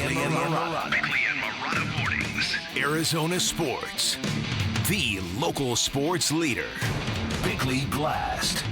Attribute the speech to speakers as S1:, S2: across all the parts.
S1: Bickley and Marotta mornings. Arizona sports. The local sports leader. Bickley Blast.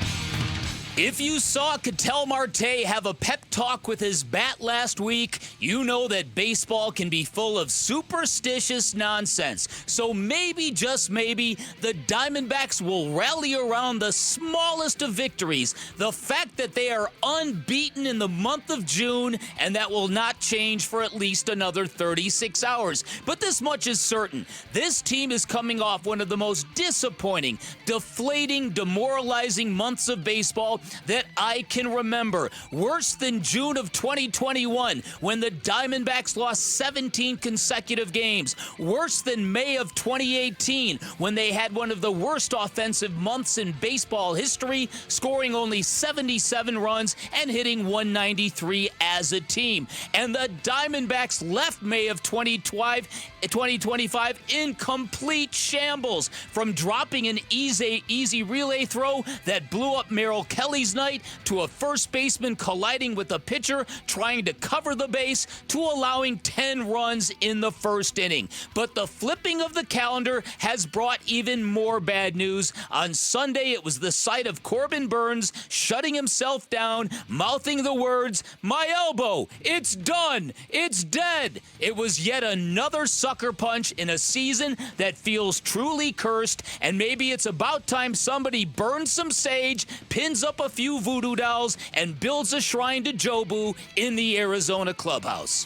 S2: If you saw Ketel Marte have a pep talk with his bat last week, you know that baseball can be full of superstitious nonsense. So maybe, just maybe, the Diamondbacks will rally around the smallest of victories. The fact that they are unbeaten in the month of June, and that will not change for at least another 36 hours. But this much is certain. This team is coming off one of the most disappointing, deflating, demoralizing months of baseball that I can remember. Worse than June of 2021, when the Diamondbacks lost 17 consecutive games. Worse than May of 2018, when they had one of the worst offensive months in baseball history, scoring only 77 runs and hitting 193 as a team. And the Diamondbacks left May of 2025 in complete shambles, from dropping an easy relay throw that blew up Merrill Kelly's night, to a first baseman colliding with a pitcher trying to cover the base, to allowing 10 runs in the first inning. But the flipping of the calendar has brought even more bad news. On Sunday, it was the sight of Corbin Burnes shutting himself down, mouthing the words, "My elbow, it's done, it's dead." It was yet another sucker punch in a season that feels truly cursed, and maybe it's about time somebody burns some sage, pins up a few voodoo dolls, and builds a shrine to Jobu in the Arizona clubhouse.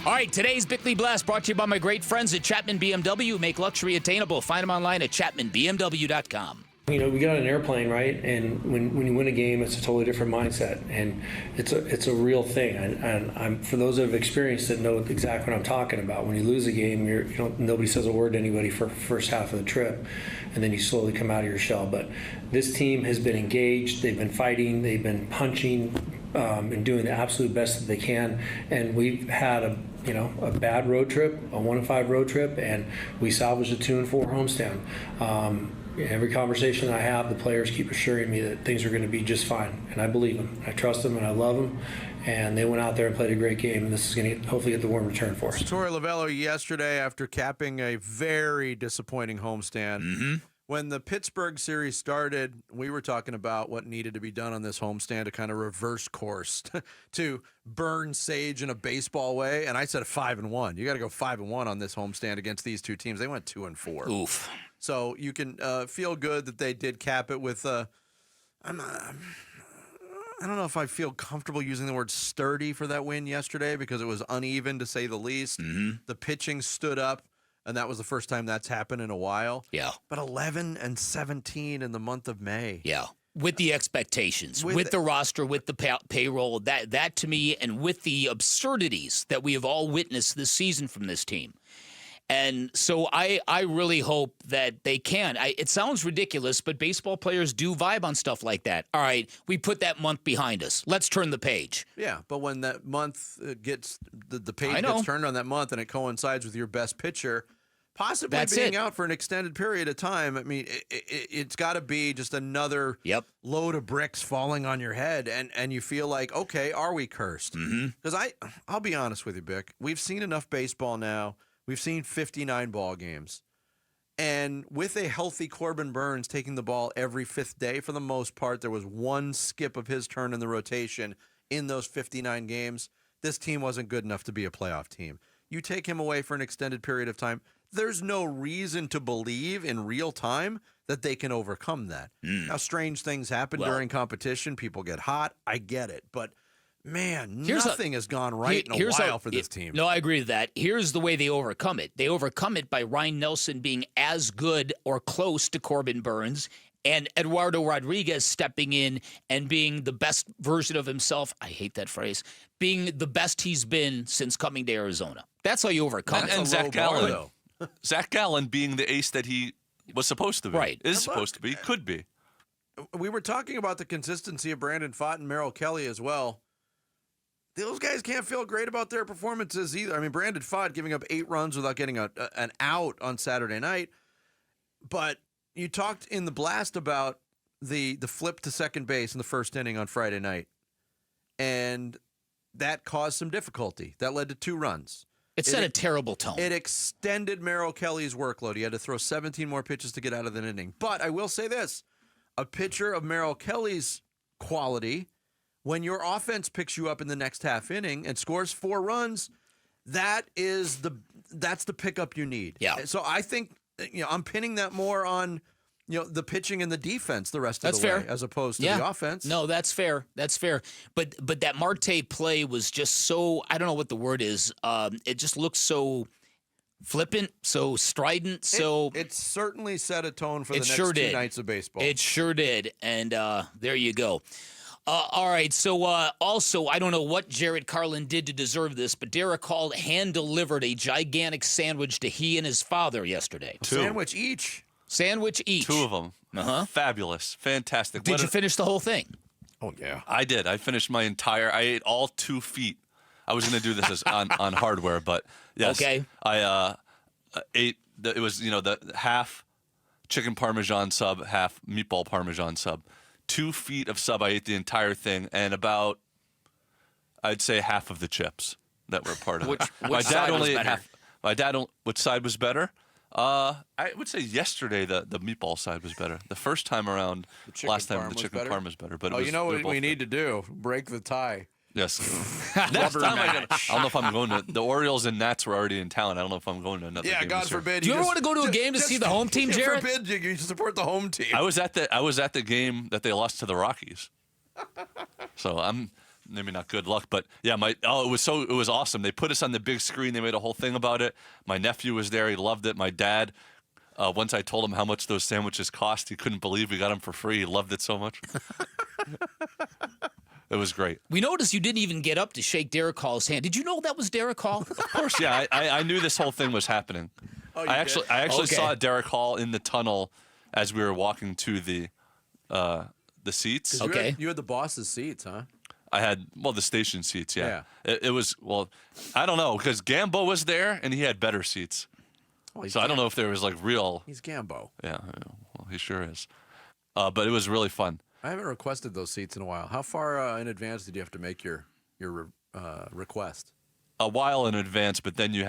S2: All right, today's Bickley Blast brought to you by my great friends at Chapman BMW. Make luxury attainable. Find them online at chapmanbmw.com.
S3: You know, we got on an airplane, right? And when you win a game, it's a totally different mindset, and it's a real thing. And I'm, for those that have experienced it, know exactly what I'm talking about. When you lose a game, nobody says a word to anybody for the first half of the trip, and then you slowly come out of your shell. But this team has been engaged. They've been fighting. They've been punching, and doing the absolute best that they can. And we've had a bad road trip, a 1-5 road trip, and we salvaged a 2-4 homestand. Every conversation I have, the players keep assuring me that things are going to be just fine, and I believe them. I trust them, and I love them, and they went out there and played a great game, and this is going to hopefully get the warm return for us.
S4: Torey Lovello yesterday, after capping a very disappointing homestand. Mm-hmm. When the Pittsburgh series started, we were talking about what needed to be done on this homestand to kind of reverse course, to burn sage in a baseball way, and I said 5-1. You got to go 5-1 on this homestand against these two teams. They went 2-4.
S2: Oof.
S4: So you can feel good that they did cap it with I don't know if I feel comfortable using the word sturdy for that win yesterday, because it was uneven, to say the least. Mm-hmm. The pitching stood up, and that was the first time that's happened in a while.
S2: Yeah.
S4: But 11-17 in the month of May.
S2: Yeah. With the expectations, with the roster, with the payroll, that to me, and with the absurdities that we have all witnessed this season from this team. And so I really hope that they can. It sounds ridiculous, but baseball players do vibe on stuff like that. All right, we put that month behind us. Let's turn the page.
S4: Yeah, but when that month gets, the page gets turned on that month, and it coincides with your best pitcher possibly being out for an extended period of time, I mean, it's got to be just another load of bricks falling on your head, and you feel like, okay, are we cursed? Because I'll be honest with you, Bick. We've seen enough baseball now. We've seen 59 ball games. And with a healthy Corbin Burnes taking the ball every fifth day, for the most part, there was one skip of his turn in the rotation in those 59 games. This team wasn't good enough to be a playoff team. You take him away for an extended period of time, there's no reason to believe in real time that they can overcome that. Now, strange things happen during competition. People get hot. I get it. But man, nothing has gone right in a while for this team.
S2: No, I agree with that. Here's the way they overcome it. They overcome it by Ryan Nelson being as good or close to Corbin Burnes, and Eduardo Rodriguez stepping in and being the best version of himself. I hate that phrase. Being the best he's been since coming to Arizona. That's how you overcome it.
S5: And Zach Gallen. Zach Gallen being the ace that he was supposed to be.
S2: Right.
S5: Is supposed to be. Could be.
S4: We were talking about the consistency of Brandon Pfaadt and Merrill Kelly as well. Those guys can't feel great about their performances either. I mean, Brandon Pfaadt giving up 8 runs without getting an out on Saturday night. But you talked in the blast about the flip to second base in the first inning on Friday night. And that caused some difficulty. That led to 2 runs.
S2: It set a terrible tone.
S4: It extended Merrill Kelly's workload. He had to throw 17 more pitches to get out of the inning. But I will say this, a pitcher of Merrill Kelly's quality, when your offense picks you up in the next half inning and scores 4 runs, that's the pickup you need.
S2: Yeah.
S4: So I think I'm pinning that more on the pitching and the defense the rest of the way, as opposed to the offense.
S2: No, that's fair. That's fair. But that Marte play was just so, I don't know what the word is. It just looked so flippant, so strident.
S4: It certainly set a tone for the next 2 nights of baseball.
S2: It sure did. And there you go. All right, so also, I don't know what Jarrett Carlin did to deserve this, but Derek Hall hand-delivered a gigantic sandwich to he and his father yesterday.
S5: 2.
S4: Sandwich each.
S5: 2 of them. Fabulous. Fantastic.
S2: Did you finish the whole thing?
S4: Oh, yeah.
S5: I did. I finished I ate all 2 feet. I was going to do this on hardware, but yes.
S2: Okay.
S5: I ate, it was, the half chicken Parmesan sub, half meatball Parmesan sub. 2 feet of sub, I ate the entire thing, and about, I'd say, half of the chips that were part of it.
S2: Which side was better?
S5: My dad, which side was better? I would say yesterday the meatball side was better. The first time around, last time the chicken parm was better. But
S4: you know what we need to do? Break the tie.
S5: Yes. Next time I don't know if I'm going to. The Orioles and Nats were already in town. I don't know if I'm going to another game.
S4: Yeah, God forbid.
S2: Do you ever want to go to a game to see the home team, Jared?
S4: God forbid you support the home team.
S5: I was at the game that they lost to the Rockies. So I'm maybe not good luck, but yeah, it was awesome. They put us on the big screen. They made a whole thing about it. My nephew was there. He loved it. My dad. Once I told him how much those sandwiches cost, he couldn't believe we got them for free. He loved it so much. It was great.
S2: We noticed you didn't even get up to shake Derek Hall's hand. Did you know that was Derek Hall?
S5: Of course, yeah. I knew this whole thing was happening.
S4: Oh,
S5: I actually saw Derek Hall in the tunnel as we were walking to the seats.
S2: Okay.
S4: You had the boss's seats, huh?
S5: I had, the station seats, yeah. It was, I don't know, because Gambo was there, and he had better seats.
S4: Well,
S5: so I don't know if there was, real...
S4: He's Gambo.
S5: Yeah, well, he sure is. But it was really fun.
S4: I haven't requested those seats in a while. How far in advance did you have to make your request?
S5: A while in advance, but then they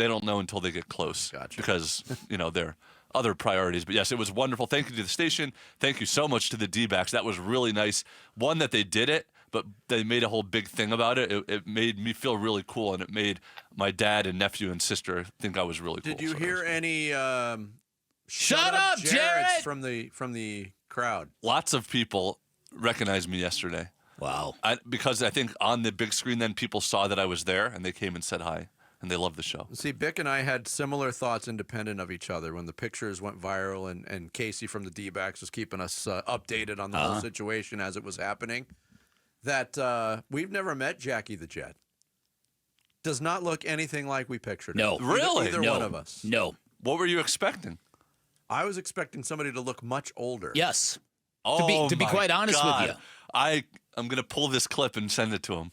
S5: don't know until they get close.
S4: Gotcha.
S5: Because they're other priorities. But yes, it was wonderful. Thank you to the station. Thank you so much to the D-backs. That was really nice. One, that they did it, but they made a whole big thing about it. It made me feel really cool, and it made my dad and nephew and sister think I was really cool.
S4: Did you hear any
S2: Shut up, Jarrett!
S4: from the crowd?
S5: Lots of people recognized me yesterday.
S2: Wow.
S5: Because I think on the big screen then people saw that I was there, and they came and said hi. And they loved the show.
S4: See, Bick and I had similar thoughts independent of each other when the pictures went viral and Casey from the D-backs was keeping us updated on the whole situation as it was happening. That we've never met Jackie the Jet. Does not look anything like we pictured.
S2: No.
S5: Really?
S4: Either one of us.
S2: No.
S5: What were you expecting?
S4: I was expecting somebody to look much older.
S2: Yes.
S5: Oh,
S2: to be quite honest with you.
S5: I'm going to pull this clip and send it to him.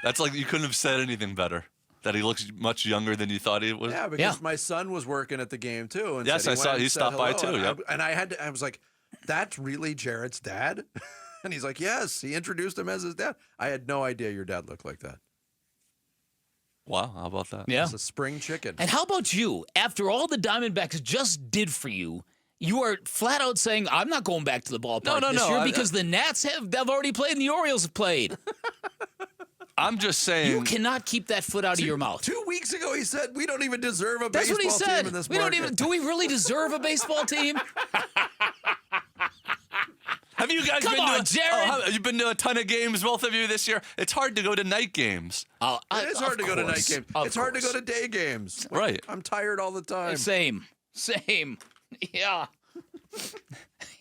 S5: That's you couldn't have said anything better. That he looks much younger than you thought he was.
S4: Yeah, because my son was working at the game too. And
S5: yes, I saw he stopped by too. Yep.
S4: And I was like, "That's really Jarrett's dad?" And he's like, "Yes." He introduced him as his dad. I had no idea your dad looked like that.
S5: Wow, how about that?
S2: Yeah,
S4: it's a spring chicken.
S2: And how about you? After all the Diamondbacks just did for you, you are flat out saying, "I'm not going back to the ballpark this year because the Nats have already played and the Orioles have played."
S5: I'm just saying.
S2: You cannot keep that foot out of your mouth.
S4: 2 weeks ago, he said, we don't even deserve a
S2: That's
S4: baseball
S2: what he said.
S4: team in this market.
S2: Do we really deserve a baseball team?
S5: Have you guys
S2: Jared.
S5: You've been to a ton of games, both of you, this year? It's hard to go to night games.
S4: It is hard to go to night games. It's hard to go to day games.
S5: Right.
S4: I'm tired all the time.
S2: Same. Yeah.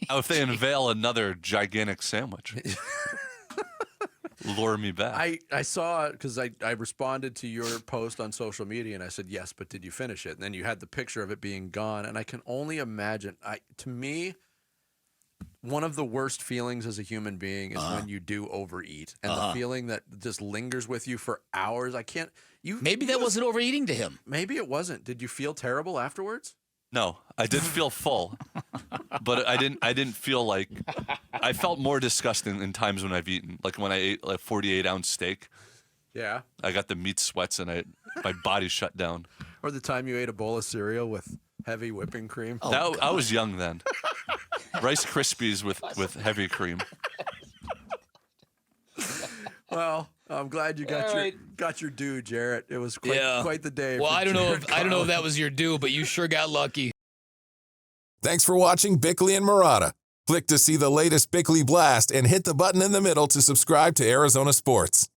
S5: If they unveil another gigantic sandwich. Lure me back.
S4: I saw it because I responded to your post on social media and I said, yes, but did you finish it? And then you had the picture of it being gone. And I can only imagine, to me, one of the worst feelings as a human being is when you do overeat. And the feeling that just lingers with you for hours. I can't.
S2: Maybe that wasn't overeating to him.
S4: Maybe it wasn't. Did you feel terrible afterwards?
S5: No, I did feel full, but I didn't feel like I felt more disgusting in times when I've eaten, like when I ate like 48-ounce steak.
S4: Yeah.
S5: I got the meat sweats and my body shut down.
S4: Or the time you ate a bowl of cereal with heavy whipping cream.
S5: I was young then. Rice Krispies with heavy cream.
S4: Well, I'm glad you got your due, Jarrett. It was quite the day.
S2: Well,
S4: for
S2: I don't know if that
S4: Collins.
S2: was your due, but you sure got lucky.
S6: Thanks for watching Bickley and Marotta. Click to see the latest Bickley Blast and hit the button in the middle to subscribe to Arizona Sports.